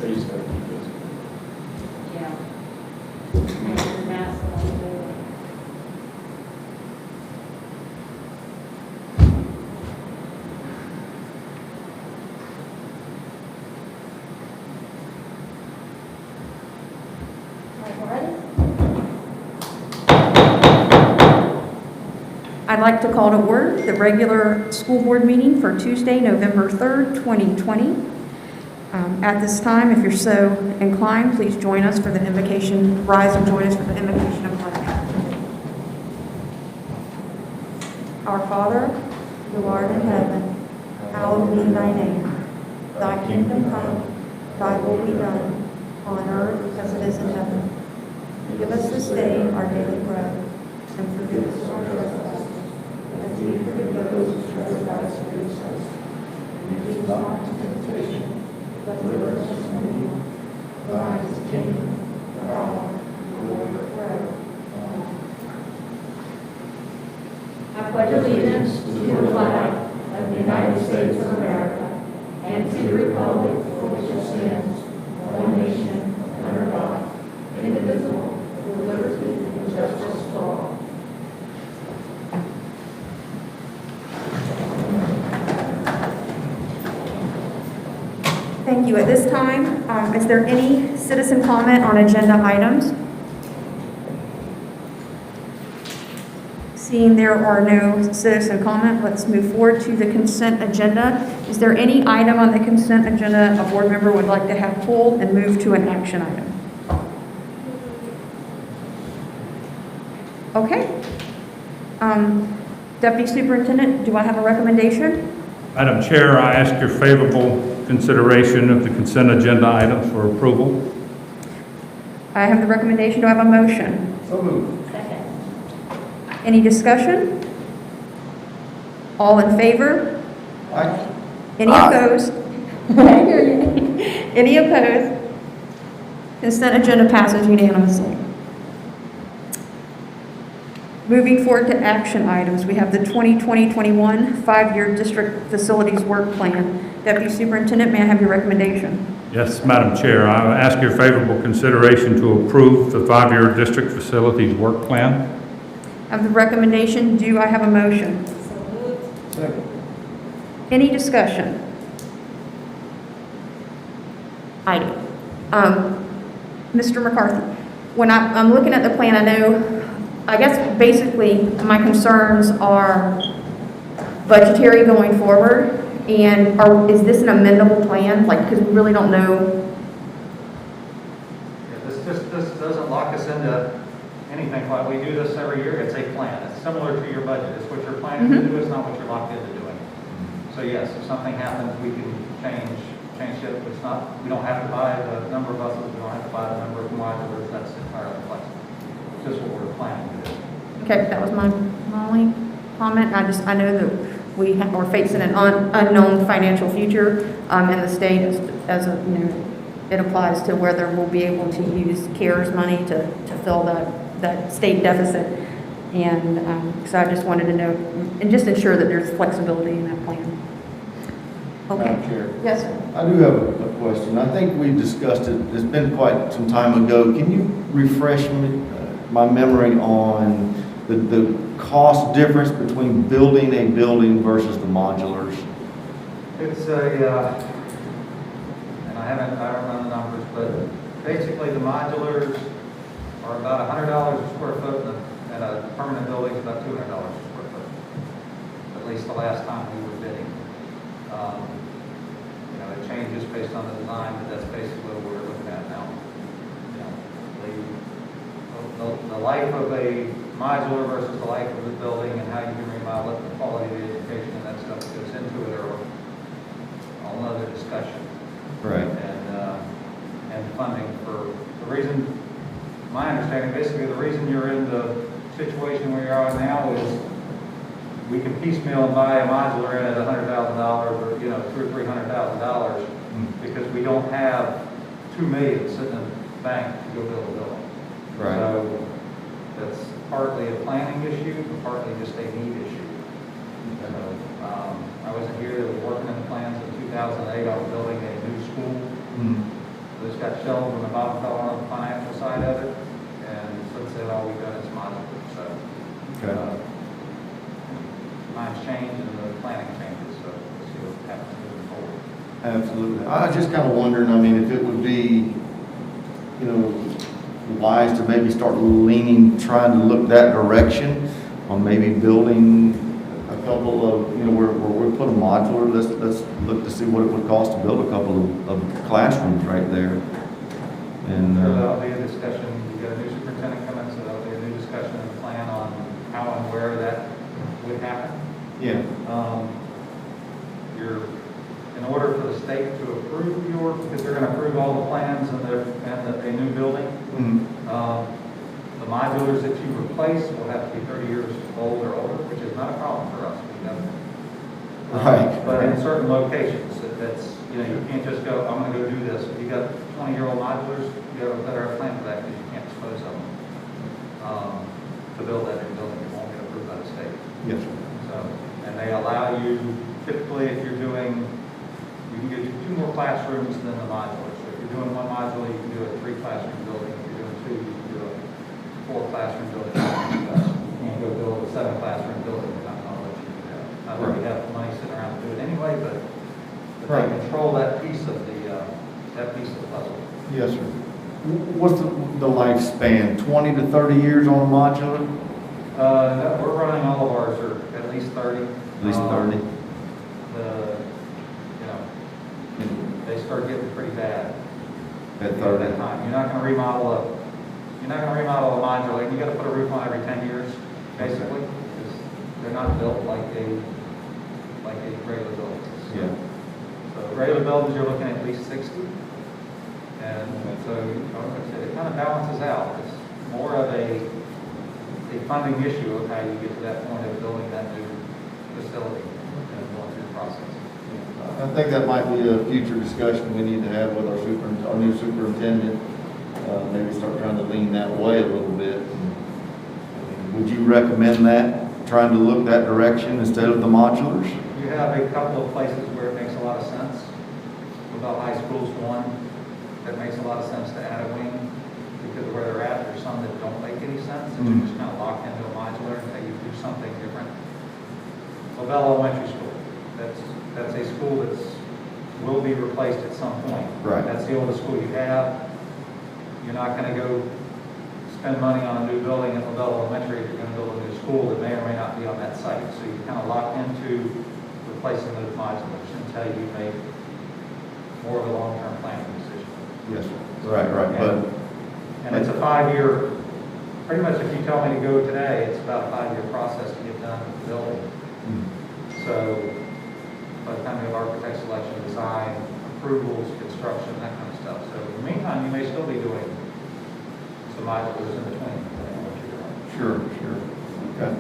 So you just gotta keep this. Yeah. And the mask on the building. I'd like to call to order the regular school board meeting for Tuesday, November 3rd, 2020. At this time, if you're so inclined, please join us for the invocation. Rise and join us for the invocation of prayer. Our Father, who art in heaven, hallowed be thy name. Thy kingdom come, thy will be done, on earth as it is in heaven. Give us this day our daily bread, and forgive us our trespasses, as we forgive those who trespass against us. And lead us not into temptation, but deliver us from evil. Thine is the kingdom, the power, and the glory forever. Amen. I pledge allegiance to the flag of the United States of America and to the republic for which it stands, one nation, under God, indivisible, with liberty and justice for all. Thank you. At this time, is there any citizen comment on agenda items? Seeing there are no citizen comment, let's move forward to the consent agenda. Is there any item on the consent agenda a board member would like to have pulled and move to an action item? Okay. Deputy Superintendent, do I have a recommendation? Madam Chair, I ask your favorable consideration of the consent agenda items for approval. I have the recommendation. Do I have a motion? So moved. Second. Any discussion? All in favor? Aye. Any opposed? I hear you. Any opposed? Consent agenda passes unanimously. Moving forward to action items, we have the 2020-21 5-year district facilities work plan. Deputy Superintendent, may I have your recommendation? Yes, Madam Chair, I ask your favorable consideration to approve the 5-year district facilities work plan. I have the recommendation. Do I have a motion? So moved. Second. Any discussion? I do. Mr. McCarthy, when I'm looking at the plan, I guess basically my concerns are budgetary going forward, and is this an amendable plan? Like, because we really don't know. Yeah, this doesn't lock us into anything. Like we do this every year. It's a plan. It's similar to your budget. It's what you're planning to do. It's not what you're locked into doing. So yes, if something happens, we can change it. It's not. We don't have to buy the number of buses. We don't have to buy the number of modulars. That's entirely flexible. It's just what we're planning to do. Okay, that was my only comment. I know that we're facing an unknown financial future in the state as it applies to whether we'll be able to use CARES money to fill that state deficit. And so I just wanted to know and just ensure that there's flexibility in that plan. Okay. Madam Chair. Yes, sir. I do have a question. I think we discussed it. It's been quite some time ago. Can you refresh my memory on the cost difference between building a building versus the modulars? It's and I don't run the numbers, but basically the modulars are about $100 a square foot, and a permanent building is about $200 a square foot. At least the last time we were bidding. It changes based on the design, but that's basically what we're looking at now. The life of a modular versus the life of the building and how you can remodel it, the quality of the education and that stuff that goes into it are a whole other discussion. Right. And funding for the reason, my understanding, basically the reason you're in the situation where you are now is we can piecemeal and buy a modular in at $100,000 or $200,000 or $300,000 because we don't have $2 million sitting in the bank to go build a building. Right. So that's partly a planning issue, but partly just a need issue. So, I wasn't here. They were working in the plans in 2008 on building a new school. Mm-hmm. just got shelved when the bottom fell on the financial side of it, and since then, all we've done is modular, so. Okay. Times change and the planning changes, so we'll see what happens moving forward. Absolutely. I was just kind of wondering, I mean, if it would be, you know, wise to maybe start leaning, trying to look that direction on maybe building a couple of, you know, where we put a modular, let's look to see what it would cost to build a couple of classrooms right there. And, So that'll be a discussion, you got a new superintendent coming, so that'll be a new discussion and plan on how and where that would happen. yeah, In order for the state to approve because they're gonna approve all the plans and a new building, mhm, the modulars that you replace will have to be 30 years old or older, which is not a problem for us. We know. Right. But in certain locations, that's, you know, you can't just go, I'm gonna go do this. If you got 20-year-old modulars, you have a better plan for that because you can't dispose of them. To build that new building, it won't get approved by the state. yes, sir. So, and they allow you, typically if you're doing, you can get 2 more classrooms than the modular. So if you're doing 1 modular, you can do a 3-classroom building. If you're doing 2, you can do a 4-classroom building. You can't go build a 7-classroom building, they're not gonna let you do that. Not that we have money sitting around to do it anyway, but Right. they control that piece of the puzzle. Yes, sir. What's the lifespan, 20 to 30 years on a modular? No, we're running all of ours are at least 30. At least 30? They start getting pretty bad. At At 30? that time. You're not gonna remodel a modular, you gotta put a roof on every 10 years, basically, because they're not built like a regular building. Yeah. So regular buildings, you're looking at least 60. And so, like I said, it kind of balances out. It's more of a funding issue of how you get to that point of building that new facility and going through the process. I think that might be a future discussion we need to have with our new superintendent. Maybe start trying to lean that way a little bit. Would you recommend that, trying to look that direction instead of the modulars? You have a couple of places where it makes a lot of sense. About high school's one that makes a lot of sense to add a wing because of where they're at. There's some that don't make any sense, and you're just kind of locked into a modular until you do something different. Lavelle Elementary School, that's a school will be replaced at some point. Right. That's the oldest school you have. You're not going to go spend money on a new building at Lavelle Elementary if you're going to build a new school that may or may not be on that site. So you're kind of locked into replacing those modulars until you make more of a long-term planning decision. Yes, sir. Right, but. And it's a 5-year, pretty much if you tell me to go today, it's about a 5-year process to get done with the building. So by the time you have architect selection, design, approvals, construction, that kind of stuff. So in the meantime, you may still be doing some modulars in between, depending on what you're doing. Sure. Okay.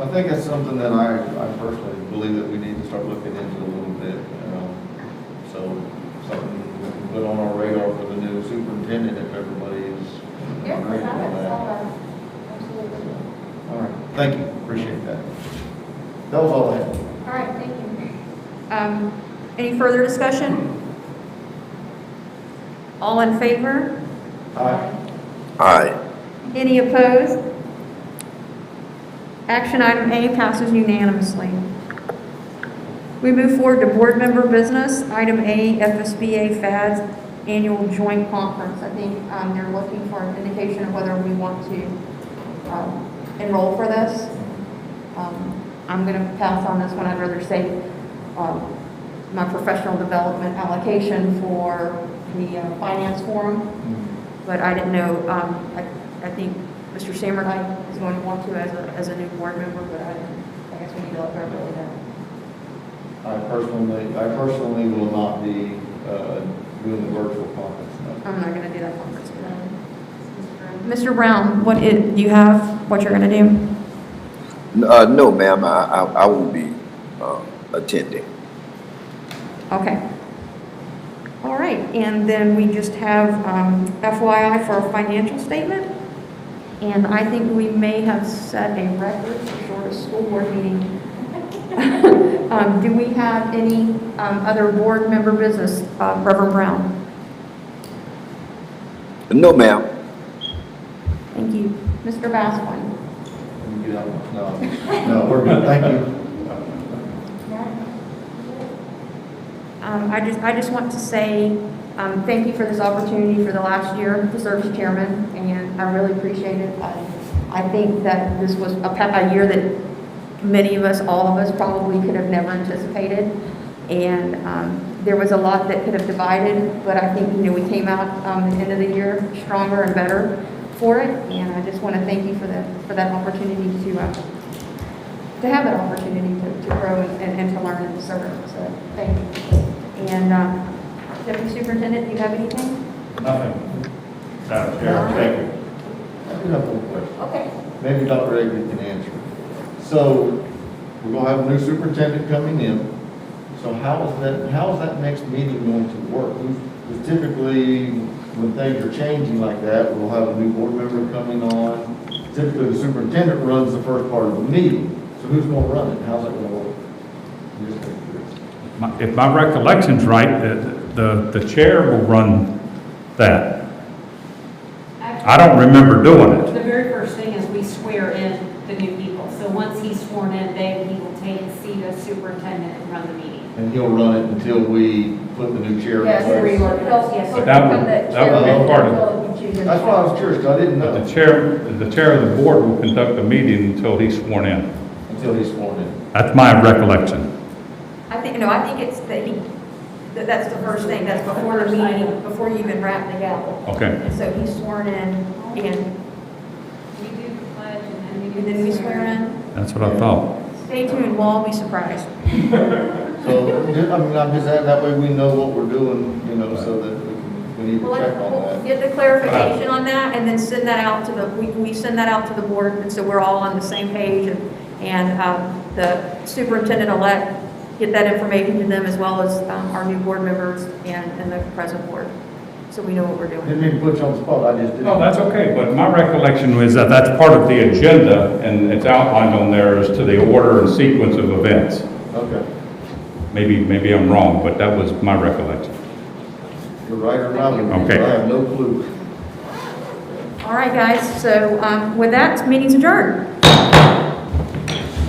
I think that's something that I personally believe that we need to start looking into a little bit. So something we can put on our radar for the new superintendent if everybody is agreeing on that. Absolutely. All right, thank you, appreciate that. That was all I had. All right, thank you. Any further discussion? All in favor? Aye. Any opposed? Action item A passes unanimously. We move forward to board member business. Item A, FSBA FADS Annual Joint Conference. I think they're looking for an indication of whether we want to enroll for this. I'm going to pass on this one. I'd rather say my professional development allocation for the finance forum, but I didn't know. I think Mr. Sammernight is going to want to as a new board member, but I guess we need to let everybody know. I personally will not be doing the virtual conference. No. I'm not going to do that conference today. Mr. Brown, do you have what you're going to do? No, ma'am, I won't be attending. Okay. All right, and then we just have FYI for a financial statement. And I think we may have set a record for shortest school board meeting. Do we have any other board member business? Reverend Brown? No, ma'am. Thank you. Mr. Bascom? No, we're good, thank you. I just want to say, thank you for this opportunity for the last year to serve as chairman, and I really appreciate it. I think that this was a year that many of us, all of us, probably could have never anticipated. And there was a lot that could have divided, but I think, we came out at the end of the year stronger and better for it. And I just want to thank you for that opportunity to have that opportunity to grow and to learn and to serve. So thank you. And Deputy Superintendent, do you have anything? Nothing. Madam Chair. Thank you. I do have one question. Okay. Maybe Dr. Avery can answer. So, we're gonna have a new superintendent coming in. So how is that next meeting going to work? Because typically, when things are changing like that, we'll have a new board member coming on. Typically, the superintendent runs the first part of the meeting. So who's gonna run it? How's that gonna work? I'm just curious. If my recollection's right, the chair will run that. I don't remember doing it. The very first thing is we swear in the new people. So once he's sworn in, then he will take the seat as superintendent and run the meeting. And he'll run it until we put the new chair in Yes, place? yes. But that would be part of That's why I was curious, 'cause I didn't know. The chair of the board will conduct the meeting until he's sworn in. Until he's sworn in. That's my recollection. I think it's that's the first thing, that's before the meeting, before you even wrap the gavel. Okay. And so he's sworn in, and We do the pledge and then we swear in. That's what I thought. Stay tuned, we'll all be surprised. So, I'm just, that way we know what we're doing, so that we need to We'll check on that. get the clarification on that, and then send that out to we send that out to the board, and so we're all on the same page, and the superintendent-elect, get that information to them, as well as our new board members and the present board, so we know what we're doing. Didn't mean to put you on the spot, I just didn't. No, that's okay, but my recollection was that that's part of the agenda, and it's outlined on there as to the order and sequence of events. Okay, Maybe I'm wrong, but that was my recollection. you're right or not, Okay. I have no clue. All right, guys, so with that, meeting's adjourned.